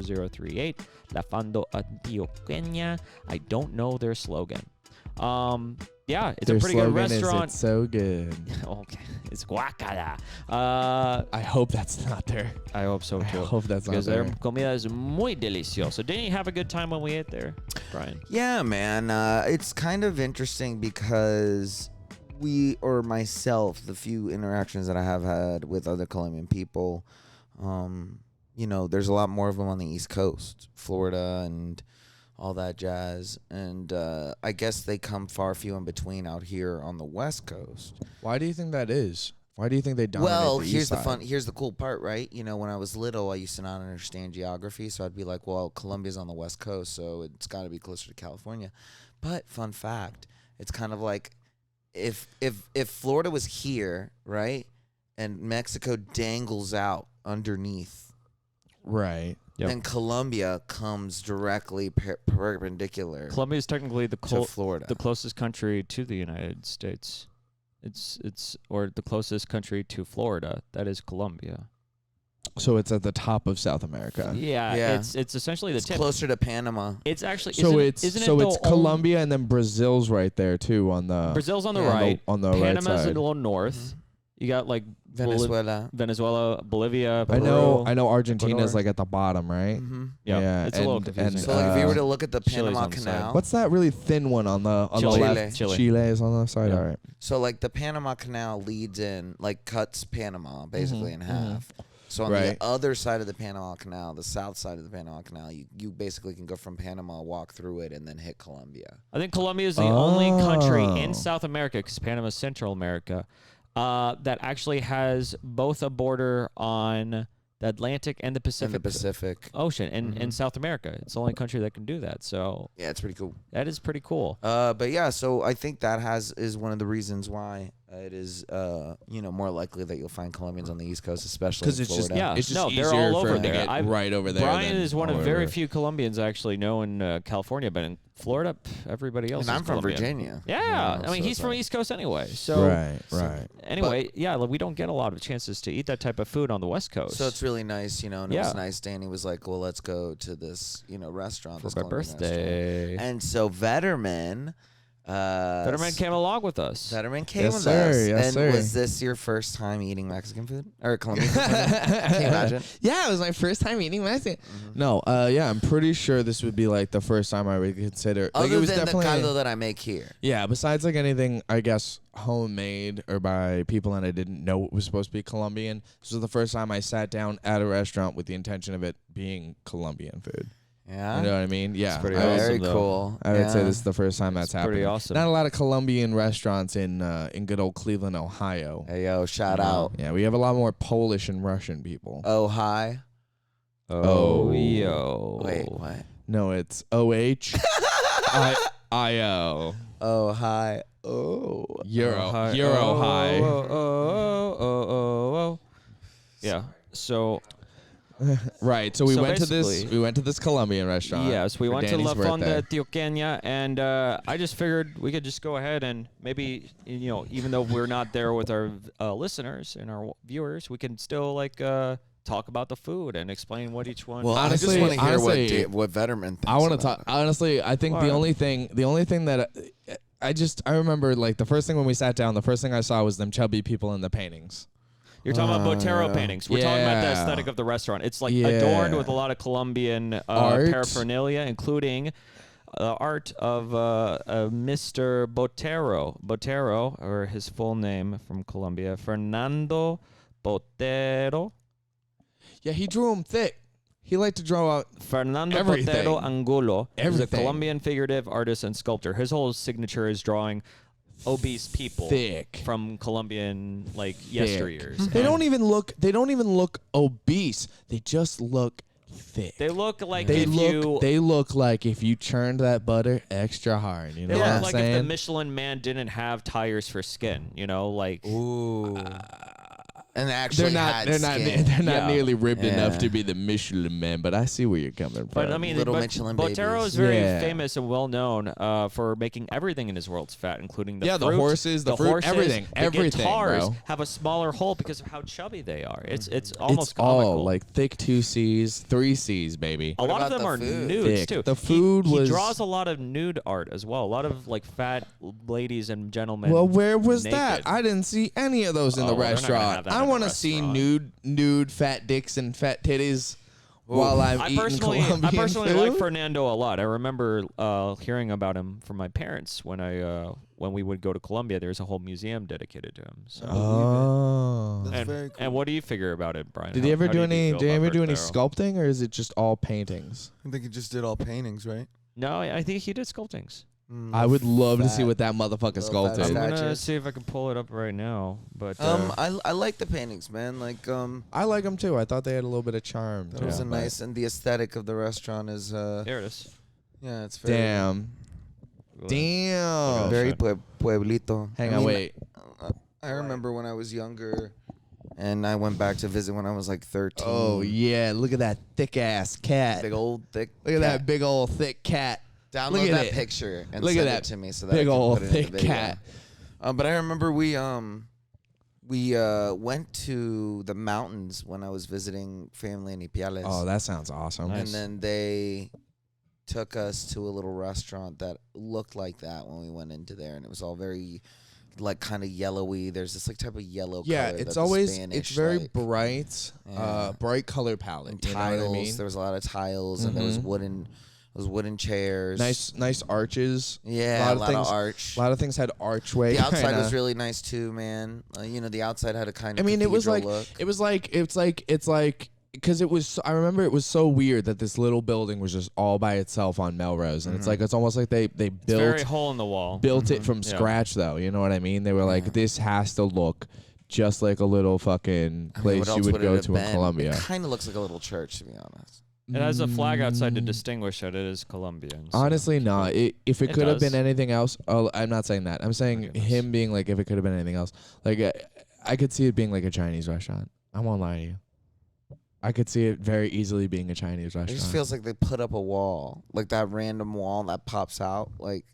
038. La Fondo Antioqueña. I don't know their slogan. Yeah, it's Their a pretty good slogan restaurant. Is, it's so good. Okay, it's guacala. I hope that's not there. I hope so too. I hope that's not because there. their comida is muy delicioso. Didn't you have a good time when we ate there, Brian? Yeah, man. It's kind of interesting because myself, the few interactions that I have had with other Colombian people, there's a lot more of them on the East Coast, Florida and all that jazz. And I guess they come far few in between out here on the West Coast. Why do you think that is? Why do you think they dominate the east side? Here's the cool part, right? When I was little, I used to not understand geography, so I'd be like, well, Colombia's on the West Coast, so it's got to be closer to California. But fun fact, it's kind of like if Florida was here, right, and Mexico dangles out underneath, right? Yep. Then Colombia comes directly perpendicular. Colombia is technically to Florida, the closest country to the United States. It's or the closest country to Florida. That is Colombia. So it's at the top of South America. Yeah. It's essentially the it's tip. Closer to Panama. It's actually it's Colombia and then Brazil's right there too on the Brazil's on the right. On the right Panama's side. a little north. Mm-hmm. You got like Venezuela, Bolivia. Peru, I know Argentina's Ecuador. like at the bottom, right? Mm-hmm. Yeah, it's a little confusing. So like if you were to look at the Chile's Panama on the side. Canal, What's that really thin one on the Chile. left? Chile is on the side. Yeah. All right. so like the Panama Canal leads in, like cuts Panama basically in half. So on the other side of the Panama Canal, the south side of the Panama Canal, you basically can go from Panama, walk through it, and then hit Colombia. I think Colombia is the only country in South America, because Panama is Central America, that actually has both a border on the Atlantic and the Pacific, Ocean. In South America, it's the only country that can do that. So yeah, it's pretty cool. That is pretty cool. But yeah, so I think that is one of the reasons why it is more likely that you'll find Colombians on the East Coast, especially in Florida. It's just they're easier all over for them there. to get right over there. Brian is one of very few Colombians I actually know in California, but in Florida, everybody else. And I'm is from Colombian. Virginia. Yeah, I mean he's from East Coast anyway. So right. Anyway, we don't get a lot of chances to eat that type of food on the West Coast. So it's really nice, and it was nice. Danny was like, "Well, let's go to this, restaurant for this my Colombian birthday." Restaurant. And so Vederman came along with us. Vederman came Yes, with sir. us. Yes, and sir. was this your first time eating Mexican food or Colombian food? Can you imagine? Yeah, it was my first time eating Mexican. No, I'm pretty sure this would be like the first time I would consider. Other like, it was than definitely the caldo that I make here. Yeah, besides like anything, I guess homemade or by people that I didn't know it was supposed to be Colombian. This was the first time I sat down at a restaurant with the intention of it being Colombian food. Yeah, you know what I mean? Yeah, it's pretty very awesome, cool. I would say this is the first time that's happened. Pretty awesome. Not a lot of Colombian restaurants in good old Cleveland, Ohio. Hey yo, shout out. Yeah, we have a lot more Polish and Russian people. Oh hi. Oh yo. Wait, what? No, it's OHIO. Oh hi. Oh. Euro high. Oh. Yeah. So. Right. So we went to basically- this Colombian restaurant. Yes, we for went to Danny's La Fonda birthday. Antioqueña, and I just figured we could just go ahead and maybe, even though we're not there with our listeners and our viewers, we can still talk about the food and explain what each one. Well, honestly, I just want to hear what Vederman thinks. I want to about talk. Honestly, I think the only thing that I remember, like the first thing when we sat down, the first thing I saw was them chubby people in the paintings. You're talking about Botero paintings. We're talking about the Yeah. aesthetic of the restaurant. It's like Yeah. adorned with a lot of Colombian Art. paraphernalia, including art of Mr. Botero, or his full name from Colombia, Fernando Botero. Yeah, he drew them thick. He liked to draw out Fernando everything. Botero Angulo is a Everything. Colombian figurative artist and sculptor. His whole signature is drawing obese people thick. from Colombian yesteryears. They don't even look obese. They just look thick. They look like They you look like if you churned that butter extra hard. You know They what look I'm like saying? if the Michelin Man didn't have tires for skin, Ooh. And actually they're not Yeah. nearly ribbed Yeah. enough to be the Michelin Man, but I see where you're coming from. But I mean, Little Michelin Botero babies. is very Yeah. famous and well known for making everything in his world's fat, including the the fruit, horses, the fruit, horses, everything, the everything, guitars bro. have a smaller hole because of how chubby they are. It's It's almost comical. all like thick 2 C's, 3 C's, baby. A lot of about them the are food? nudes Thick. too. The food he was- draws a lot of nude art as well. A lot of like fat ladies and gentlemen. Well, where was naked. that? I didn't see any of those in the Oh, they're not gonna restaurant. have that I in a want to see restaurant. nude fat dicks and fat titties while I'm I eating personally Colombian food. like Fernando a lot. I remember hearing about him from my parents when we would go to Colombia. There's a whole museum dedicated to him. So. Oh. That's very cool. And what do you figure about it, Brian? Did he ever do any? feel Did he about ever do any Botero? sculpting, or is it just all paintings? I think he just did all paintings, right? No, I think he did sculptings. I would love to see fat- what that motherfucker little sculpted. fat I'm gonna Statues. see if I can pull it up right now. But I like the paintings, man. Like I like them too. I thought they had a little bit of charm. that to was a them, but- nice, and the aesthetic of the restaurant is there it is. yeah, it's very Damn. Damn. very pueblito. Hang I on, mean, wait. I remember when I was younger, and I went back to visit when I was like 13. Oh yeah, look at that thick ass cat. big old thick. Look at cat. that big old thick cat. Download Look at that it. picture and Look at send that it to me so that big I can old put it in the thick video. cat. But I remember we went to the mountains when I was visiting family in Ipiales. Oh, that sounds awesome. Nice. And then they took us to a little restaurant that looked like that when we went into there, and it was all very like kind of yellowy. There's this like type of yellow Yeah, color. it's that always Spanish, it's very like, bright, Yeah. bright color palette. and You know tiles. what I mean? There was a lot of tiles, and there was Mhm. wooden chairs. Nice arches. Yeah, a lot of things. arch. A lot of things had archway. The outside kinda. was really nice too, man. The outside had a kind I of mean, it was cathedral like look. it's like because it was. I remember it was so weird that this little building was just all by itself on Melrose, and it's almost like they It's built very hole in the wall. it from Yeah. scratch though. You know what I mean? They were like, Yeah. this has to look just like a little fucking place what you else would would it go have to in been? Colombia. It kind of looks like a little church, to be honest. It has a flag outside to distinguish that it is Colombian. so- Honestly, no. If it It could have does. been anything else, I'm not saying that. I'm saying goodness. him being like, if it could have been anything else, like I could see it being like a Chinese restaurant. I won't lie to you. I could see it very easily being a Chinese It restaurant. just feels like they put up a wall, like that random wall that pops out, like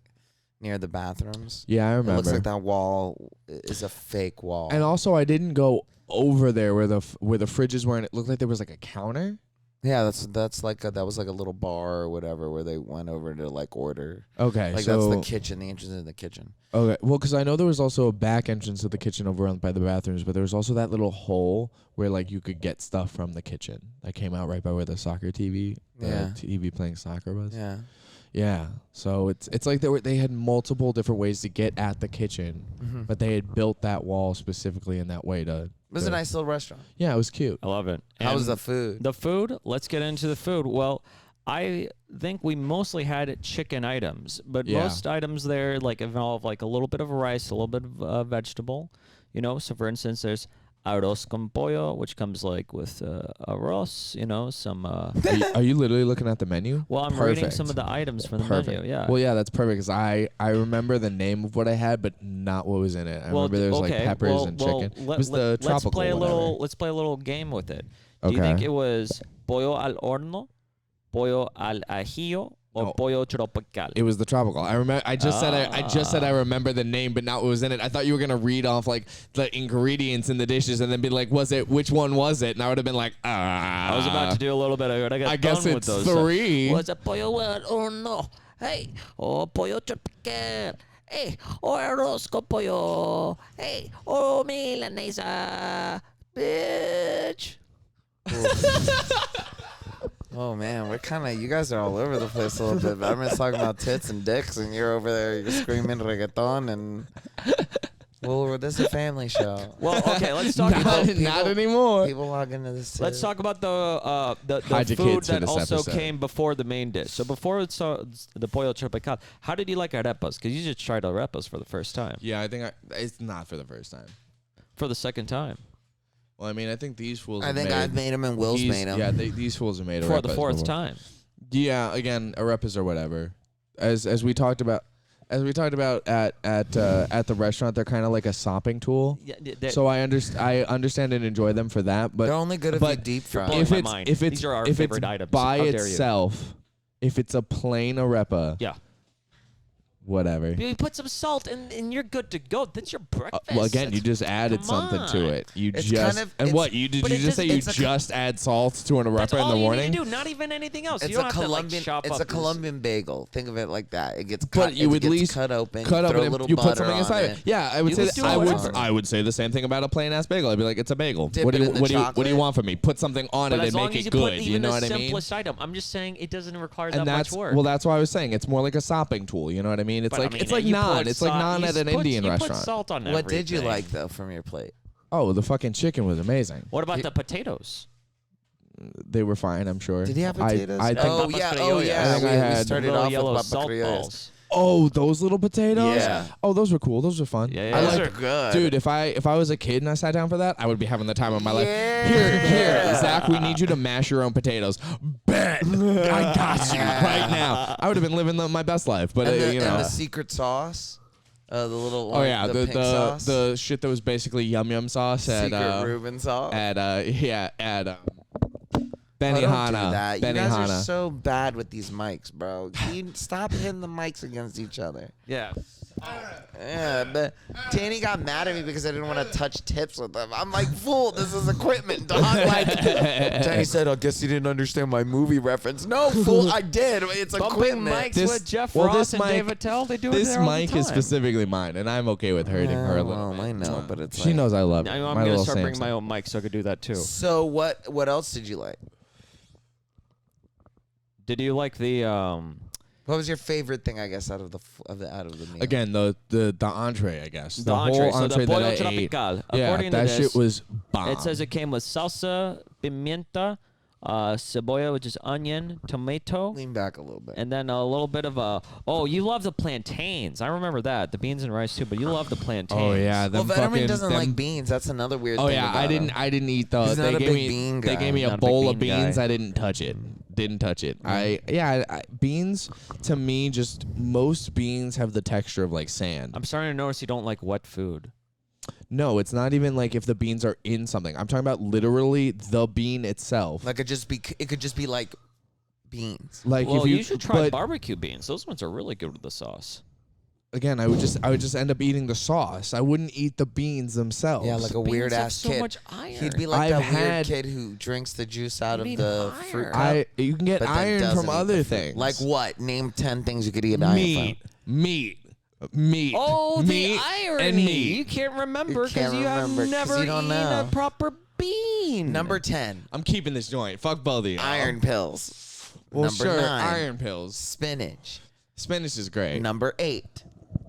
near the bathrooms. Yeah, I It remember. looks like that wall is a fake wall. And also, I didn't go over there where the fridges were, and it looked like there was like a counter. yeah, that's like that was like a little bar or whatever where they went over to like order. Okay, Like so that's the kitchen, the entrance into the kitchen. okay, well, because I know there was also a back entrance to the kitchen over by the bathrooms, but there was also that little hole where like you could get stuff from the kitchen that came out right by where the soccer TV, Yeah. TV playing soccer was. Yeah. Yeah, so it's like they had multiple different ways to get at the kitchen, but they had built that wall specifically in that way to. It was a nice little restaurant. Yeah, it was cute. I love it. How was And the food? The food. Let's get into the food. Well, I think we mostly had chicken items, but Yeah. most items there like involve like a little bit of rice, a little bit of vegetable. So for instance, there's arroz con pollo, which comes like with arroz. Some. Are you literally looking at the menu? Well, I'm reading some of the items from the Perfect. menu. Yeah. Well, yeah, that's perfect because I remember the name of what I had, but not what was in it. I remember there was like peppers and chicken. It was the tropical whatever. Let's play a little game with it. Do you Okay. think it was pollo al horno, pollo al ajillo, or No. pollo tropical? It was the tropical. I remember. I just said I remember the name, but not what was in it. I thought you were gonna read off like the ingredients in the dishes and then be like, which one was it? And I would have been like, I was about to do a little bit of it. I got I guess done it's with those. three. Was it pollo al horno? Hey, or pollo tropical? Hey, or arroz con pollo? Hey, or milanesa? Bitch. Oh man, you guys are all over the place a little bit. Vederman's talking about tits and dicks, and you're over there, you're screaming reggaeton, and well, this is a family show. Well, okay, let's talk about not anymore. People log into this. Let's talk about the Hide your food kids for that this also episode. came before the main dish. So before the pollo tropical, how did you like arepas? Because you just tried arepas for the first time. Yeah, I think it's not for the first time. For the second time. Well, I mean, I think these fools. I think I've made them and Will's made them. Yeah, these fools have made For the arepas fourth before. time. Yeah, again, arepas or whatever. As we talked about as we talked about at the restaurant, they're kind of like a sopping tool. Yeah, so I understand and enjoy them for that. But they're only good if you deep fry. If it's These are our favorite items. by itself, if it's a plain arepa, yeah. Whatever. You put some salt and you're good to go. That's your breakfast. Well, again, you just added something to it. You it's just kind of, and what you did? You just say you just add salt to an arepa in the morning? That's all you need to do. Not even anything else. It's you don't a have Colombian. To, like, chop it's up a Colombian bagel. Think of it like that. It gets cut. But you would at least cut open. Cut throw open. a little You put butter something inside on it. Yeah, I would You say. I would say the same thing about a plain ass bagel. I'd be like, it's a bagel. Dip What it do in the what do chocolate. you want from me? Put something on but it as and long make as it you good. put You know what I the mean? simplest item. I'm just saying it doesn't require And that much work. Well, that's why I was saying it's more like a sopping tool. You know what I mean? It's like it's like naan. It's like naan at an Indian restaurant. Put salt on What did you everything. like though from your plate? Oh, the fucking chicken was amazing. What about the potatoes? They were fine, I'm sure. Did he have potatoes? I think oh yeah. I think I had we started little off yellow with salt papas criollas. balls. Oh, those little potatoes? Yeah. Oh, those were cool. Those were fun. Yeah, I those like, are good. Dude, if I was a kid and I sat down for that, I would be having the time of my life. Yeah. Here, Zach, we need you to mash your own potatoes. Bet. I got you right now. I would have been living my best life, but And you know. and the secret sauce, the little Oh yeah, the pink sauce, the shit that was basically yum sauce secret at Reuben sauce. Benihana. Don't do that. You guys Benihana. are so bad with these mics, bro. You stop hitting the mics against each other. Yeah. Yeah, but Danny got mad at me because I didn't want to touch tips with him. I'm like, fool, this is equipment, dog. Like, Danny said, I guess you didn't understand my movie reference. No, fool, I did. It's Bumping equipment. mics This- with Jeff well, Ross this and mic- Dave Attell. They do it This there all the mic time. is specifically mine, and I'm okay with hurting her a little Well, bit. I know, but it's She like, knows I love her. I'm My going to little start bringing Samson. my own mic so I could do that too. So what else did you like? Did you like the What was your favorite thing, I guess, out of the meal? Again, the entree, I guess. the entree? Whole So entree the that pollo I ate. tropical. Yeah, According to that this, shit was bomb. it says it came with salsa, pimienta, cebolla, which is onion, tomato, Lean back a little bit. and then a little bit of a. Oh, you love the plantains. I remember that. The beans and rice too, but you love the plantains. Oh yeah, Well, them Vederman fucking- doesn't them- like beans. That's another weird Oh thing yeah, about I him. didn't eat those. He's not They a gave big me bean they guy. gave me Not a a big bowl of bean beans. guy. I didn't touch it. Didn't touch it. Beans to me just most beans have the texture of like sand. I'm starting to notice you don't like wet food. No, it's not even like if the beans are in something. I'm talking about literally the bean itself. Like it could just be like beans. Like Well, if you should try but barbecue beans. Those ones are really good with the sauce. again, I would just end up eating the sauce. I wouldn't eat the beans themselves. Yeah, like a Beans weird have ass so kid. much iron. He'd be like I've that had- weird kid who drinks the juice out You of need the iron. fruit cup. You can get but then iron doesn't from eat the other fruit. things. Like what? Name 10 things you could eat iron meat, meat. Oh, meat, the irony! and meat. You can't remember You can't because you have remember 'cause never you don't eaten know. a proper bean. from. Number 10, I'm keeping this joint. Fuck both of you. iron pills. Well, Number sure, 9, iron pills. spinach. Spinach is great. Number 8,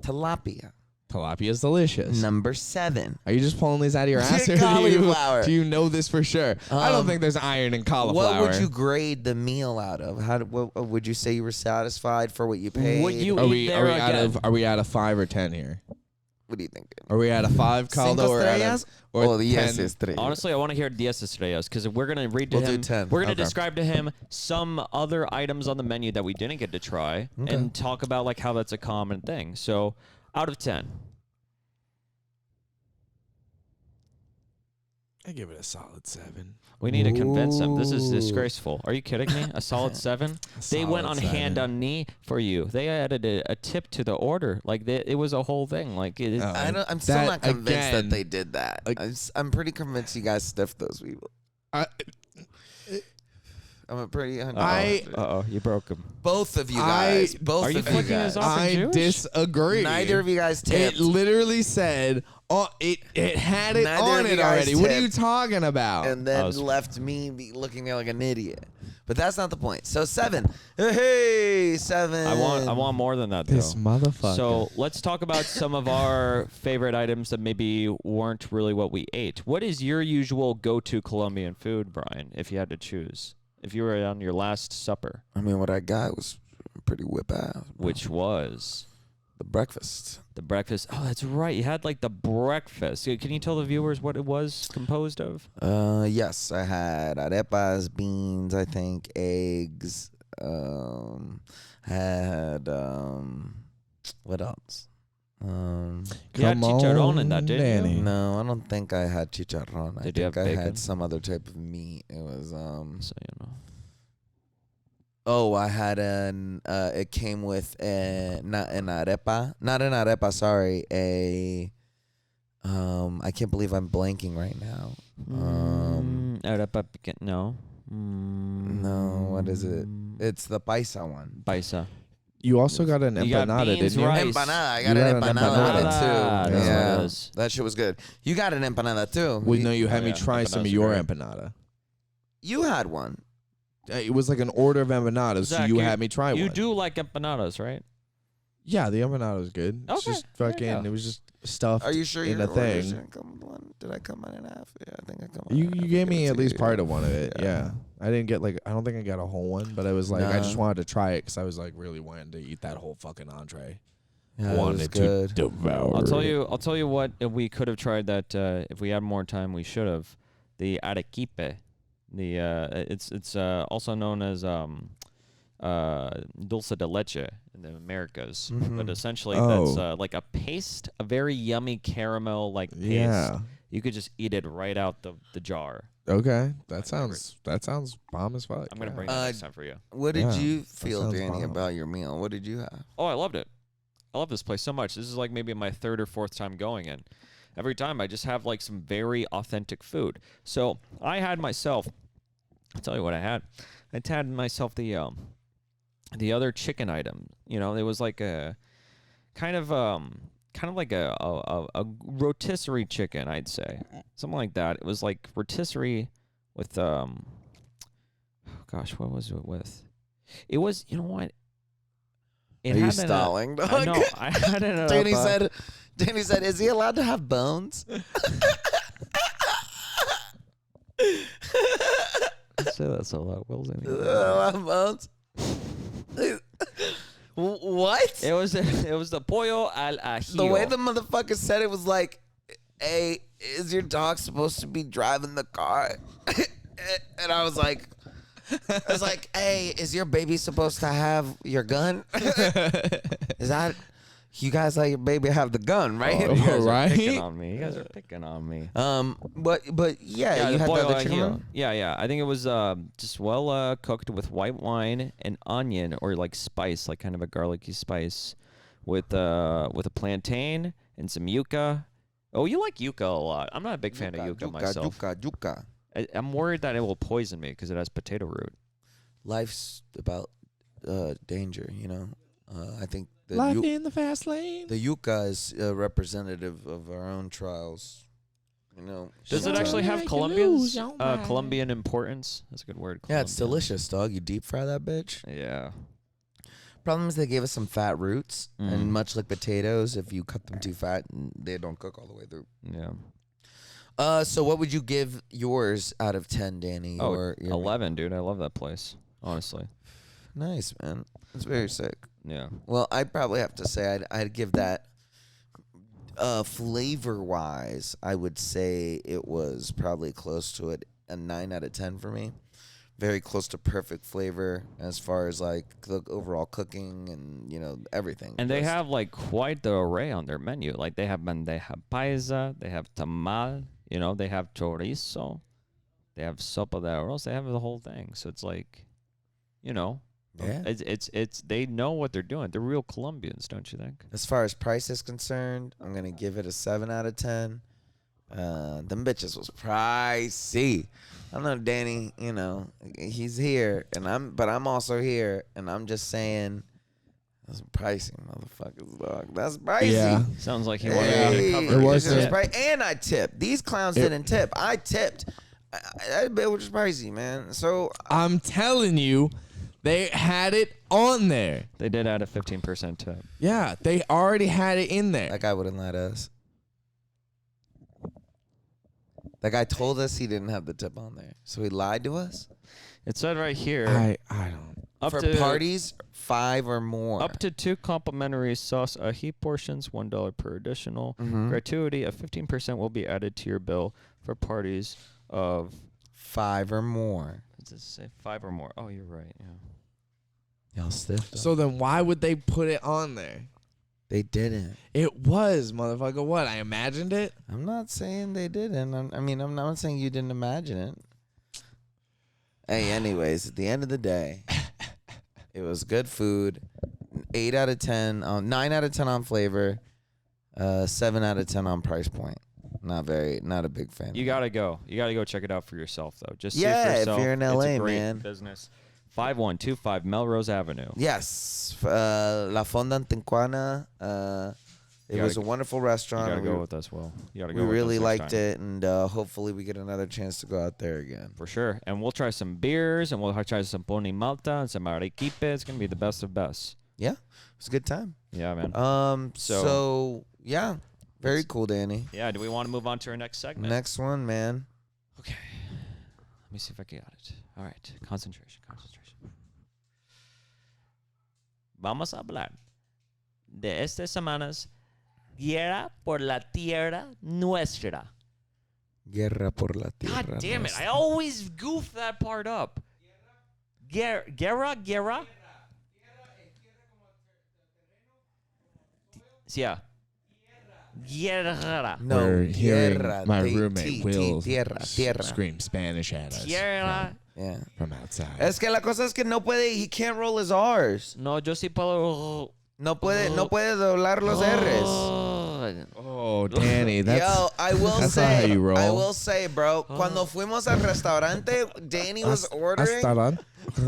tilapia. Tilapia is delicious. Number 7, Are you just pulling these out of your ass? Or Cauliflower. do you know this for sure? I don't Um, think there's iron in cauliflower. what would you grade the meal out of? What would you say you were satisfied for what you paid? Would you Are eat we there again? are we out of 5 or 10 here? What do you think? Are we at a 5 caldo Cinco or at a estrellas? or Oh, yes, 10? estrellas. Honestly, I want to hear Diez Estrellas because we're gonna read to We'll do him. 10. We're gonna Okay. describe to him some other items on the menu that we didn't get to try and talk about like how that's a common thing. So, out of 10, I give it a solid 7. we need to convince him. This is disgraceful. Are you kidding me? A solid 7? They went on solid hand 7. on knee for you. They added a tip to the order. Like it was a whole thing. Like it. Oh. I'm still That, not convinced again, that they did that. I'm pretty convinced you guys stiffed those people. I'm a pretty. You broke him. Both of you guys. Both Are you of you flicking guys. his off? I Jewish? disagree. Neither of you guys tipped. It literally said, it had it Neither on of you it guys already. What are you tipped. talking about? and then was- left me looking like an idiot. But that's not the point. So 7. Hey, 7. I want more than that though. this motherfucker. So let's talk about some of our favorite items that maybe weren't really what we ate. What is your usual go-to Colombian food, Brian, if you had to choose? If you were on your last supper, I mean, what I got was pretty whip ass. which was The breakfast. the breakfast. Oh, that's right. You had like the breakfast. Can you tell the viewers what it was composed of? Yes, I had arepas, beans, I think, eggs. Had What else? You had chicharrón in that, didn't you? No, I don't think I had chicharrón. Did you have I bacon? had some other type of meat. It was So you know. Oh, I had it came with not an arepa, sorry, I can't believe I'm blanking right now. Arepa piquant, no. No, what is it? It's the paisa one. Paisa. You also got an You got empanada, beans, didn't you? rice. Empanada. I You got an got an empanada with it empanada. too. That's Yeah, what it is. that shit was good. You got an empanada too. Well, no, you had me yeah, try some of empanadas are your great. empanada. You had one. It was like an order of empanadas, so Zach, you had me try one. You do like empanadas, right? Yeah, the empanada was good. It's Okay, just there you fucking. go. It was just stuffed Are you sure in your a orders thing. didn't come with one? Did I come one and a half? Yeah, I think I come. One You and a half. you gave Give me it at to least you. part of one of it. Yeah. I didn't get I don't think I got a whole one, but I was like, I just Nah. wanted to try it because I was like really wanting to eat that whole fucking entree. Yeah, it was Wanted good. to devour. I'll tell you what. If we could have tried that, if we had more time, we should have. The arequipe. The it's also known as dulce de leche in the Americas, but essentially that's like a paste, a very yummy caramel like paste. Yeah. You could just eat it right out the jar. Okay, My that sounds bomb as fuck. I'm gonna yeah. bring that next time for you. What did Yeah, you that feel, sounds Danny, bomb. about your meal? What did you have? Oh, I loved it. I love this place so much. This is like maybe my third or fourth time going in. Every time I just have like some very authentic food. So I had myself. I'll tell you what I had. I had myself the other chicken item. You know, it was like a kind of like a rotisserie chicken, I'd say, something like that. It was like rotisserie with gosh, what was it with? It was, you know what? It Are you had stalling, dog? no, I had it. Danny said, is he allowed to have bones? Say that so loud, Will's in Bones? What? It was the pollo al ajillo. The way the motherfucker said it was like, hey, is your dog supposed to be driving the car? And I was like, hey, is your baby supposed to have your gun? Is that, you guys let your baby have the gun, right? Oh, you guys right? are picking on me. You guys are picking on me. But yeah, you the had pollo the other al chicken ajillo. one? Yeah. I think it was just well cooked with white wine and onion or like spice, like kind of a garlicky spice, with a plantain and some yuca. Oh, you like yuca a lot. I'm not a big fan of yuca myself. Yuca. I'm worried that it will poison me because it has potato root. Life's about danger, you know. I think the Life in the fast lane. the yuca is representative of our own trials. You know. Does it actually have Colombian importance? That's a good word. Yeah, it's Colombian. delicious, dog. You deep fry that bitch. Yeah. Problem is they gave us some fat roots, and much like potatoes, if you cut them too fat, they don't cook all the way through. Yeah. So what would you give yours out of 10, Danny? Oh, your 11, dude. I love that place. Honestly. Nice, man. That's very sick. Yeah. Well, I'd probably have to say I'd give that flavor-wise, I would say it was probably close to it, a 9 out of 10 for me. Very close to perfect flavor as far as like the overall cooking and, you know, everything. And they have like quite the array on their menu. Like they have paisa, they have tamal, you know, they have chorizo, they have sopa de arroz, they have the whole thing. So it's like, you know, Yeah. it's they know what they're doing. They're real Colombians, don't you think? As far as price is concerned, I'm gonna give it a 7 out of 10. Them bitches was pricey. I know Danny, you know, he's here, but I'm also here, and I'm just saying, that's pricey, motherfuckers, dog. That's pricey. Yeah. Sounds like he wanted me to cover It it. was And I tipped. These clowns didn't tip. I tipped. That bit was just pricey, man. So I'm telling you, they had it on there. They did add a 15% tip. Yeah, they already had it in there. that guy wouldn't lie to us. That guy told us he didn't have the tip on there, so he lied to us. It said right here. I don't. Up For to parties, 5 or more. Up to 2 complimentary sauce ají portions, $1 per additional. Gratuity of 15% will be added to your bill for parties of 5 or more. Does it say 5 or more? Oh, you're right. Yeah. Y'all stiff. So then why would they put it on there? They didn't. It was, motherfucker. What? I imagined it? I'm not saying they didn't. I'm not saying you didn't imagine it. Hey, anyways, at the end of the day, it was good food. 8 out of 10, 9 out of 10 on flavor, 7 out of 10 on price point. Not a big fan. You gotta go. You gotta go check it out for yourself, though. Just see yeah, it for yourself. If you're in LA, it's a great man. business. 5125 Melrose Avenue. Yes, La Fonda Antiquana. It was a wonderful restaurant. You gotta go with us, Will. You gotta go. We with really us liked time. it, and hopefully we get another chance to go out there again. For sure. And we'll try some beers, and we'll try some pony malta and some arequipe. It's gonna be the best of best. Yeah, it was a good time. Yeah, man. So yeah, very cool, Danny. Yeah. Do we want to move on to our next segment? Next one, man. Okay. Let me see if I got it. All right. Concentration. Vamos a hablar de esta semanas Guerra por la Tierra Nuestra. Guerra por la Tierra. God damn it. Nuestra. I always goof that part up. Guerra. Yeah. Guerra. No, We're hearing tierra. my roommate Will Tierra. scream Spanish at us Tierra. Yeah. from outside. Es que la cosa es que no puede, he can't roll his R's. No, yo sí puedo. No puede doblar los R's. Oh, Danny, that's Yo, I will that's say, not how you roll. I will say, bro, cuando fuimos al restaurante, Danny was ordering.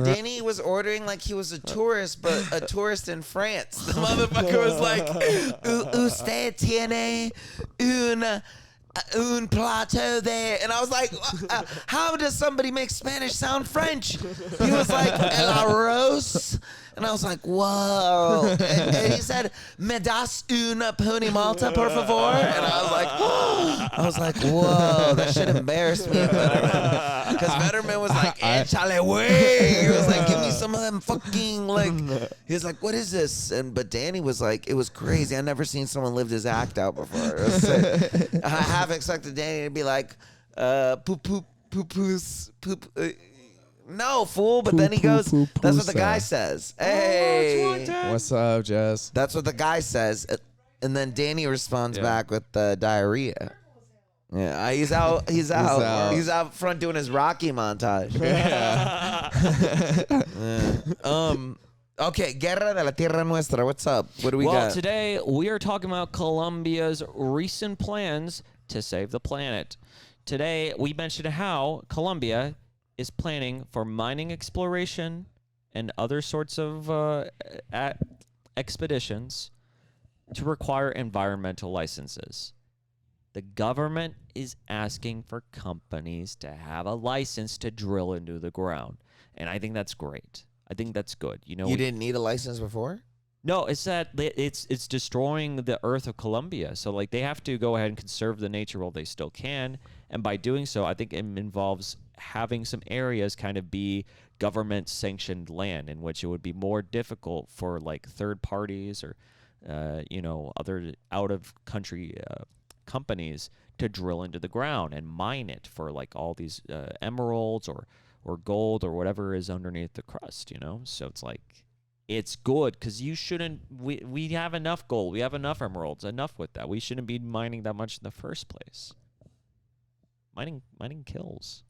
Danny was ordering like he was a tourist, but a tourist in France. The motherfucker was like, "Usted tiene un plato there," and I was like, "How does somebody make Spanish sound French?" He was like, "El arroz." And I was like, whoa. And he said, "Me das una pony malta, por favor?" And I was like, whoa, that shit embarrassed me. Because Vederman was like, "Échale, güey." He was like, "Give me some of them fucking, like," he was like, "What is this?" And but Danny was like, it was crazy. I never seen someone live this act out before. It was sick. I half expected Danny to be like, poop, poop, poop, poos, poop. No, fool. But then he goes, "That's what the guy says." Hey. What's up, Jess? That's what the guy says. And then Danny responds back with diarrhea. Yeah, he's out. He's out front doing his Rocky montage. Okay, Guerra de la Tierra Nuestra. What's up? What do we got? Well, today we are talking about Colombia's recent plans to save the planet. Today we mentioned how Colombia is planning for mining exploration and other sorts of expeditions to require environmental licenses. The government is asking for companies to have a license to drill into the ground. And I think that's great. I think that's good. You know, you didn't need a license before? No, it's that it's destroying the earth of Colombia. So like they have to go ahead and conserve the nature while they still can. And by doing so, I think it involves having some areas kind of be government sanctioned land in which it would be more difficult for like third parties or other out of country companies to drill into the ground and mine it for like all these emeralds or gold or whatever is underneath the crust, you know? So it's like, it's good because you shouldn't, we have enough gold, we have enough emeralds, enough with that. We shouldn't be mining that much in the first place. Mining kills.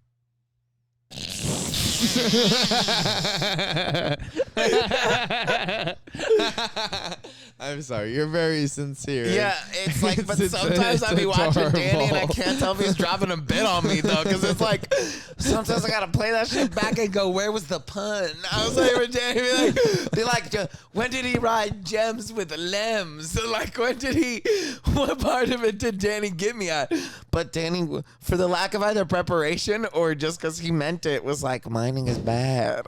I'm sorry, you're very sincere. Yeah, it's like, but sometimes I be watching Danny and I can't tell if he's dropping a bit on me though, because it's like sometimes I gotta play that shit back and go, where was the pun? I was like, with Danny, be like, when did he ride gems with lambs? So like, what part of it did Danny get me at? But Danny, for the lack of either preparation or just because he meant it, was like, mining is bad.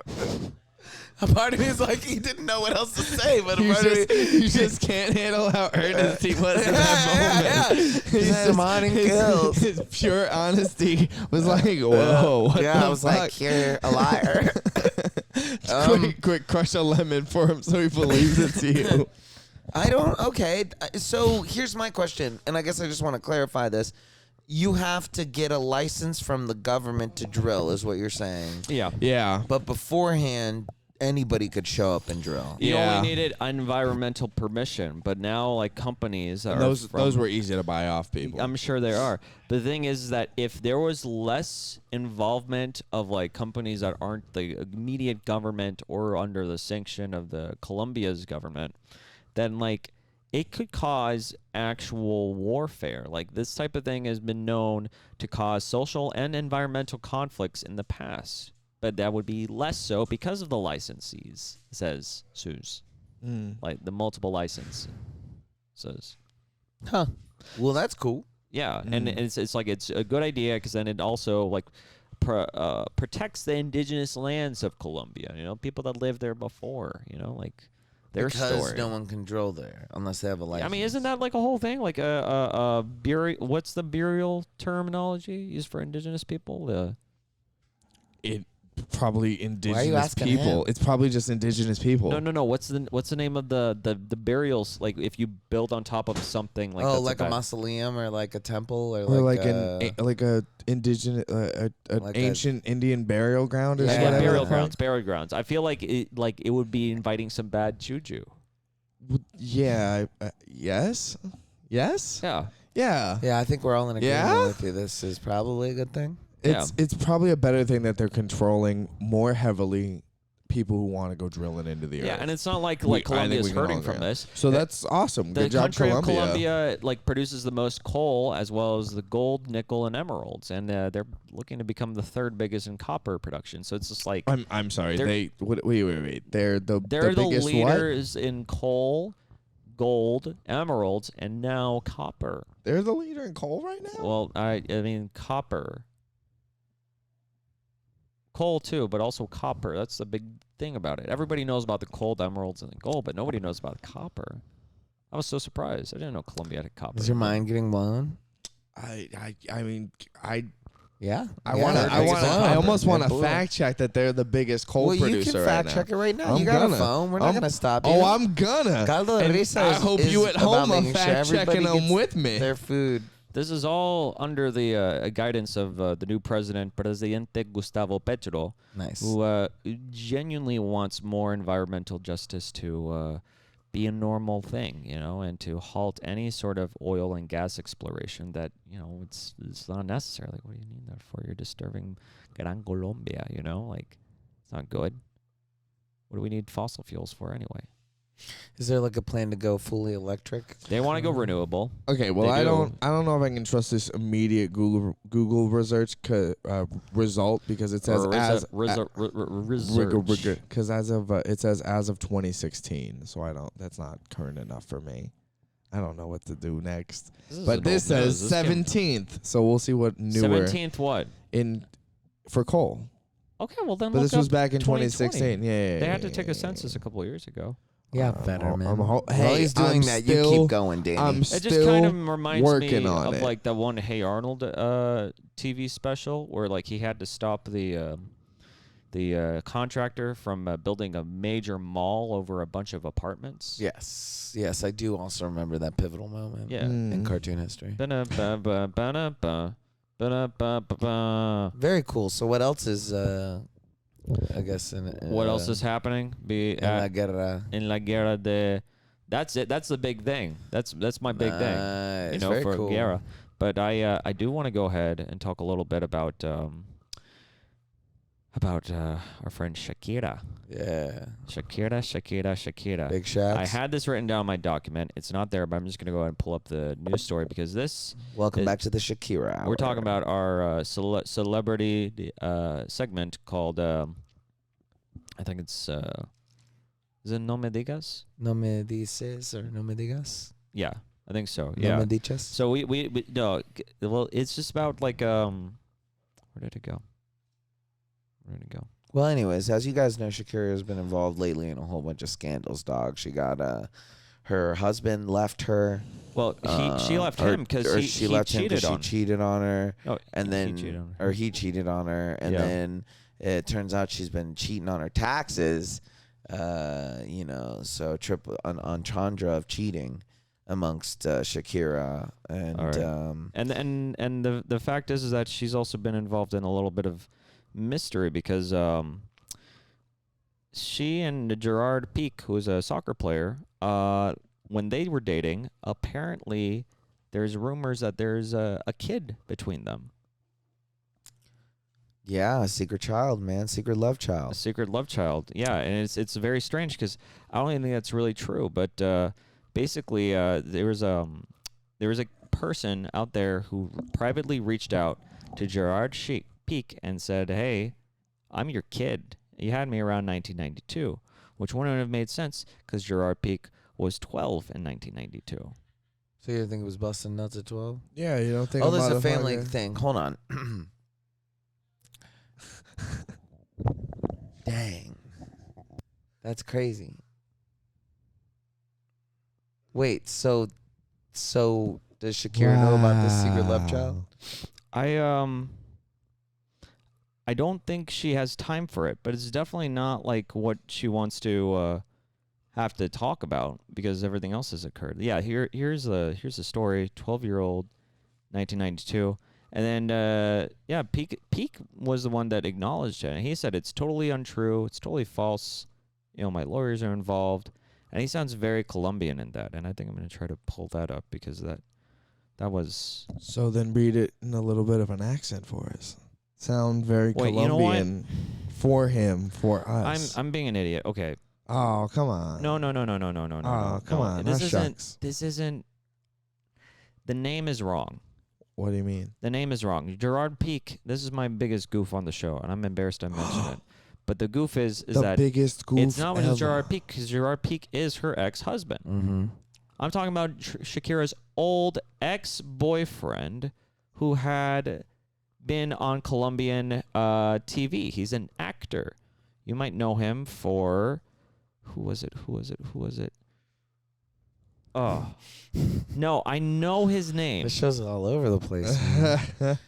A part of me is like, he didn't know what else to say, but a part of me, you just can't handle how earnest he was in that moment. His mining kills. His pure honesty was like, whoa. I was like, you're a liar. Quick, crush a lemon for him so he believes it's you. Okay, so here's my question, and I guess I just want to clarify this. You have to get a license from the government to drill, is what you're saying. Yeah. Yeah. But beforehand, anybody could show up and drill. You only needed environmental permission, but now like companies are those were easy to buy off people. I'm sure there are. But the thing is that if there was less involvement of like companies that aren't the immediate government or under the sanction of the Colombia's government, then like it could cause actual warfare. Like this type of thing has been known to cause social and environmental conflicts in the past. But that would be less so because of the licensees, says Suze. Like the multiple licenses. Huh. Well, that's cool. Yeah, and it's like it's a good idea because then it also like protects the indigenous lands of Colombia. You know, people that lived there before. You know, like their story. Because no one can drill there unless they have a license. I mean, isn't that like a whole thing? Like what's the burial terminology used for indigenous people? Probably indigenous Why are you asking people. him? It's probably just indigenous people. No. What's the name of the burials? Like if you build on top of something like like a mausoleum or like a temple or like a indigenous like ancient Indian burial ground or Yeah, something. burial grounds. I feel like it would be inviting some bad juju. Yeah. Yes. Yeah. Yeah. Yeah, I think we're all in agreement Yeah? with you. This is probably a good thing. It's probably a better thing that they're controlling more heavily people who want to go drilling into the earth. Yeah, and it's not like Colombia is hurting from this. So that's awesome. The Good job, country of Colombia. Colombia like produces the most coal as well as the gold, nickel, and emeralds, and they're looking to become the third biggest in copper production. So it's just like I'm sorry. Wait. They're the biggest leaders in coal, gold, emeralds, and now copper. They're the leader in coal right now? Well, I mean copper. Coal too, but also copper. That's the big thing about it. Everybody knows about the gold, emeralds, and the gold, but nobody knows about copper. I was so surprised. I didn't know Colombia had copper. Is your mind getting blown? Yeah. I almost want to fact check that they're the biggest coal producer right now. You can fact check it right now. You got a phone. We're not going to stop you. Oh, I'm gonna. Caldo and Risa I hope you at home are fact checking them with me. Their food. This is all under the guidance of the new president, Presidente Gustavo Petro, nice, who genuinely wants more environmental justice to be a normal thing, you know, and to halt any sort of oil and gas exploration that, you know, it's not necessary. Like, what do you need that for? You're disturbing Gran Colombia, you know? Like, it's not good. What do we need fossil fuels for anyway? Is there like a plan to go fully electric? They want to go renewable. Okay, well I don't know if I can trust this immediate Google research result because it says because as of it says as of 2016. So that's not current enough for me. I don't know what to do next. But this says 17th. So we'll see what newer 17th what? For coal. Okay, well then. But this was back in 2016. Yeah. They had to take a census a couple of years ago. Yeah, Vederman. While he's doing that, you keep going, Danny. It just kind of reminds me of like the one Hey Arnold TV special where like he had to stop the contractor from building a major mall over a bunch of apartments. Yes, I do also remember that pivotal moment. Yeah, in cartoon history. Very cool. So what else is? I guess what else is happening? In la guerra. In la guerra de. That's it. That's the big thing. That's my big thing. You know, very for cool. guerra. But I do want to go ahead and talk a little bit about our friend Shakira. Yeah. Shakira. Big shots. I had this written down in my document. It's not there, but I'm just gonna go ahead and pull up the news story because this. Welcome back to the Shakira Hour. We're talking about our celebrity segment called. I think it's. Is it No Me Digas? No Me Dices or No Me Digas? Yeah, I think so. No Yeah. Me Dichas? So we no. Well, it's just about like where did it go? Well, anyways, as you guys know, Shakira has been involved lately in a whole bunch of scandals, dog. She got her husband left her. Well, she left him because he cheated on her. She cheated on her. Oh, and then he cheated on her, and then it turns out she's been cheating on her taxes. You know, so triple entendre of cheating amongst Shakira and the fact is that she's also been involved in a little bit of mystery because she and Gerard Pique, who's a soccer player, when they were dating, apparently there's rumors that there's a kid between them. Yeah, a secret child, man. Secret love child. A secret love child. Yeah, and it's very strange because I don't even think that's really true. But basically, there was a person out there who privately reached out to Gerard Pique and said, "Hey, I'm your kid. You had me around 1992," which wouldn't have made sense because Gerard Pique was 12 in 1992. So you think it was busting nuts at 12? Yeah, you don't think. Oh, there's a family thing. Hold on. Dang. That's crazy. Wait, so does Shakira know about this secret love child? I don't think she has time for it, but it's definitely not like what she wants to have to talk about because everything else has occurred. Yeah, here's a story. 12-year-old, 1992. And then, Pique was the one that acknowledged it. And he said it's totally untrue. It's totally false. You know, my lawyers are involved. And he sounds very Colombian in that. And I think I'm going to try to pull that up because that was... So then read it in a little bit of an accent for us. Sound very Colombian for him, for us. I'm being an idiot. Okay. Oh, come on. No. Oh, come on. This isn't... The name is wrong. What do you mean? The name is wrong. Gerard Pique, this is my biggest goof on the show, and I'm embarrassed to mention it. But the goof is the that biggest goof it's not with ever. Gerard Pique, because Gerard Pique is her ex-husband. Mm-hmm. I'm talking about Shakira's old ex-boyfriend who had been on Colombian TV. He's an actor. You might know him for... Who was it? Oh. No, I know his name. The show's all over the place.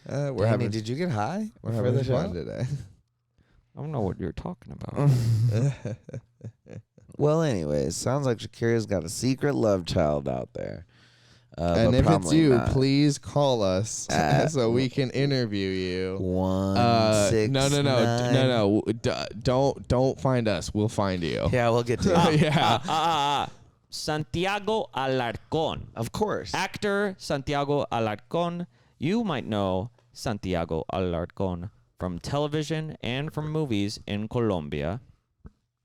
Danny, did you get high? We're having fun today. I don't know what you're talking about. Well, anyways, sounds like Shakira's got a secret love child out there. And if it's you, not. Please call us so we can interview you. 169. No. Don't find us. We'll find you. Yeah, we'll get to you. Yeah. Santiago Alarcon. Of course. Actor Santiago Alarcon. You might know Santiago Alarcon from television and from movies in Colombia,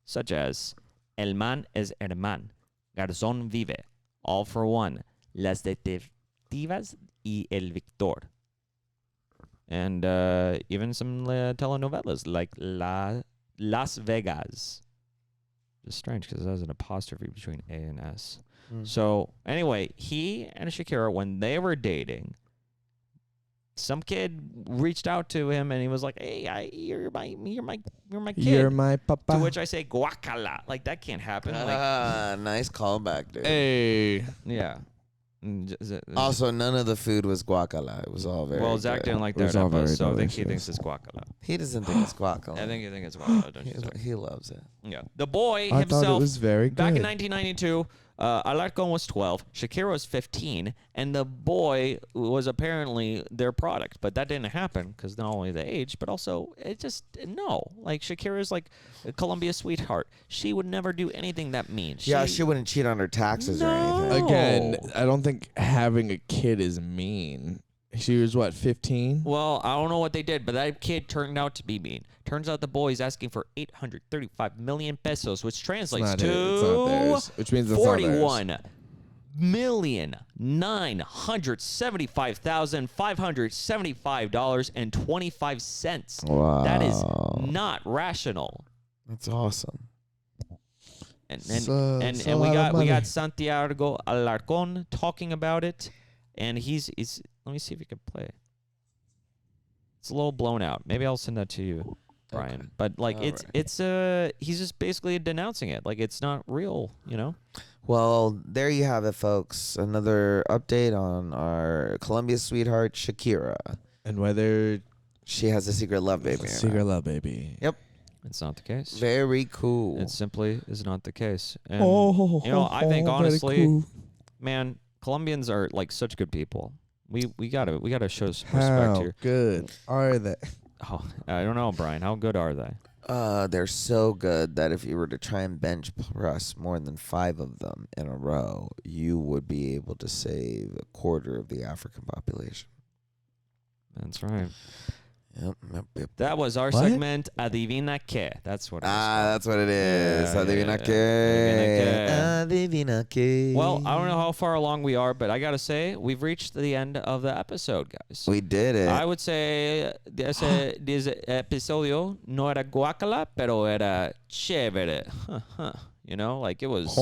such as El Man es Herman, Garzón Vive, All for One, Las Detectivas y El Victor. And even some telenovelas like Las Vegas. It's strange because it has an apostrophe between A and S. So anyway, he and Shakira, when they were dating, some kid reached out to him and he was like, "Hey, you're my kid. You're my papa." To which I say, "Guacala!" Like that can't happen. Nice callback, dude. Hey. Yeah. Also, none of the food was guacala. It was all very Zach good. didn't like It was that all very episode, so I think he delicious. thinks it's guacala. He doesn't think it's guacala. I think you think it's guacala, don't you? Zach? He loves it. Yeah. The boy I himself. thought it was very good. Back in 1992, Alarcon was 12, Shakira was 15, and the boy was apparently their product. But that didn't happen because not only the age, but also it just, no. Like, Shakira's like a Colombia sweetheart. She would never do anything that mean. She wouldn't cheat on her taxes or anything. Again, I don't think having a kid is mean. She was, 15? Well, I don't know what they did, but that kid turned out to be mean. Turns out the boy's asking for 835 million pesos, which translates It's not theirs, which means it's not theirs. 41,975,575.25. Wow. That is not rational. That's awesome. And It's a we lot of got money. Santiago Alarcon talking about it, and he's let me see if we can play it. It's a little blown out. Maybe I'll send that to you, Brian. Okay. But like All it's he's just basically denouncing it. Like it's not real, you know? Well, there you have it, folks. Another update on our Colombia sweetheart, Shakira. And whether She has a secret love baby. secret love baby. Yep. It's not the case. Very cool. It simply is not the case. And You know, I think very honestly, cool. man, Colombians are like such good people. We gotta show some respect How here. good are they? Oh, I don't know, Brian. How good are they? They're so good that if you were to try and bench press more than 5 of them in a row, you would be able to save a quarter of the African population. That's right. Yep. That was our segment, Adivina Que. That's what it is. That's what it is. Adivina Que. Well, I don't know how far along we are, but I got to say, we've reached the end of the episode, guys. We did it. I would say this episodio no era guacala, pero era chévere. You know, like it was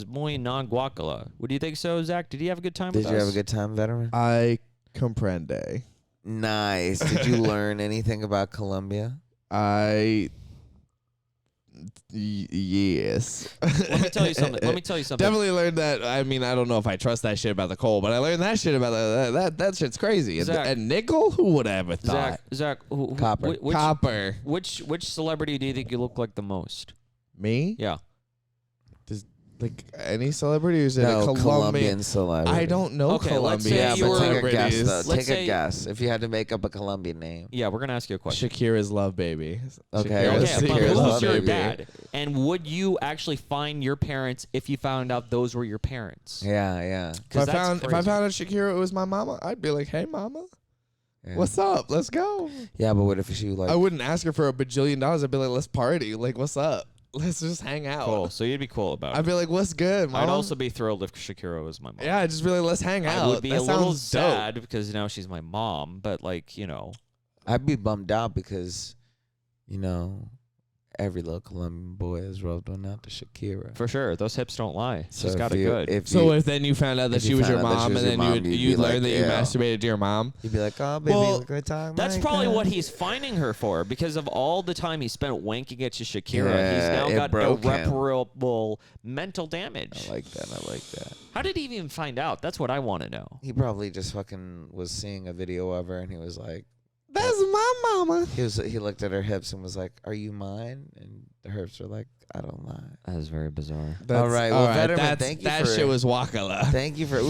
muy non-guacala. Would you think so, Zach? Did you have a good time with us? Did you have a good time, Vederman? I comprende. Nice. Did you learn anything about Colombia? Yes. Let me tell you something. Definitely learned that. I mean, I don't know if I trust that shit about the coal, but I learned that shit about that shit's crazy. Zach, a nickel? Who would have ever thought? Zach, Copper. Copper. Which celebrity do you think you look like the most? Me? Yeah. Like any celebrity, or is it No, a Colombian celebrity. I don't know Okay, let's Colombian say you were- celebrities. Take a guess if you had to make up a Colombian name. Yeah, we're gonna ask you a question. Shakira's Love Baby. Okay, Shakira's Okay, but Shakira's who's Love your Baby. dad? And would you actually find your parents if you found out those were your parents? Yeah. If I found out Shakira it was my mama, I'd be like, "Hey, mama, what's up? Let's go." Yeah, but what if she like? I wouldn't ask her for $1 bajillion. I'd be like, "Let's party. Like, what's up? Let's just hang out." Cool. So you'd be cool about it. I'd be like, "What's good, mama?" I'd also be thrilled if Shakira was my mom. Yeah, I'd just be like, "Let's hang out." I would be That a little sounds dope. sad because now she's my mom, but like, you know. I'd be bummed out because, you know, every little Colombian boy has rubbed one out to Shakira. For sure. Those hips don't lie. So She's got if it you- good. If If then you found out that if she you was your found out that she mom, was and your then mom, you'd you'd be learn like, that you yeah. masturbated to your mom. you'd be like, "Oh, baby, Well, look at time." That's like probably that. what he's finding her for because of all the time he spent wanking at Shakira. Yeah, He's now it got broke him. irreparable mental damage. I like that. How did he even find out? That's what I want to know. He probably just fucking was seeing a video of her, and he was like, That's my mama. he looked at her hips and was like, "Are you mine?" And the hips were like, "I don't lie." That is very bizarre. All right, well, Vederman, thank you that for shit was wakala. Thank you for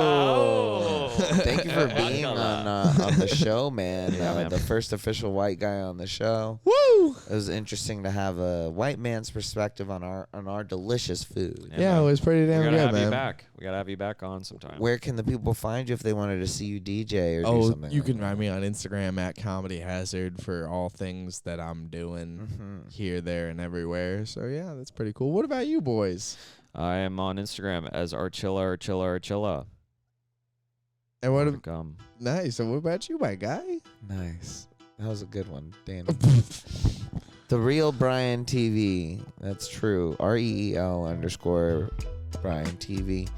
No. thank you for being on the show, man. Yeah, man. The first official white guy on the show. Woo! It was interesting to have a white man's perspective on our delicious food. Yeah, it was pretty We damn gotta good, have you man. back. We gotta have you back on sometime. Where can the people find you if they wanted to see you DJ or do Oh, something? you like can that? find me on Instagram at Comedy Hazard for all things that I'm doing here, there, and everywhere. So yeah, that's pretty cool. What about you boys? I am on Instagram as Archilla. And what? Come. Nice. And what about you, my guy? Nice. That was a good one, Danny. The Real Bryan TV. That's true. REEL_Bryan TV.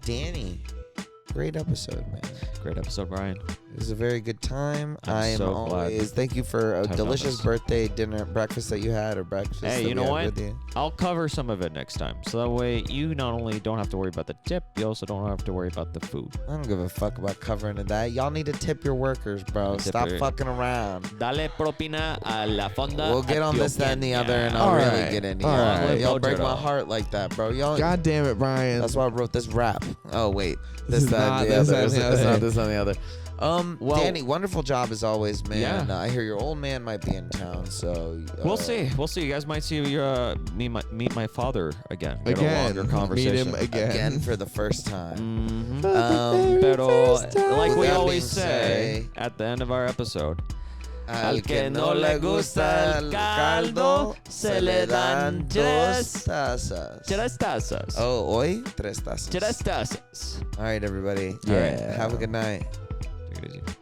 Danny. Great episode, man. Great episode, Brian. It was a very good time. I'm I am so always glad thank you for a to have done delicious this. birthday dinner breakfast that you had or breakfast. Hey, that you we know had what? with you. I'll cover some of it next time. So that way you not only don't have to worry about the tip, you also don't have to worry about the food. I don't give a fuck about covering of that. Y'all need to tip your workers, bro. Tip Stop your- fucking around. Dale propina a la fonda. We'll get on this, that, and the other, and I'll All really right. get into All y'all. right. Y'all break my Bojero. heart like that, bro. Y'all. God damn it, Brian. That's why I wrote this rap. Oh wait, This is that, not the this, other. that, and the It's other. not this on the other. Well- Danny, wonderful job as always, man. Yeah. I hear your old man might be in town, so We'll see. We'll see. You guys might see meet my father again. Get a Again, longer meet conversation. him again. again for the first time. Mhm. Very Pero, first time. like With we that always being say at the end of our episode, Al que no le gusta el caldo, se le dan dos tazas. tres tazas. Oh, hoy tres tazas. Tres tazas. All right, everybody. Yeah. All right, have a good night. Take it easy.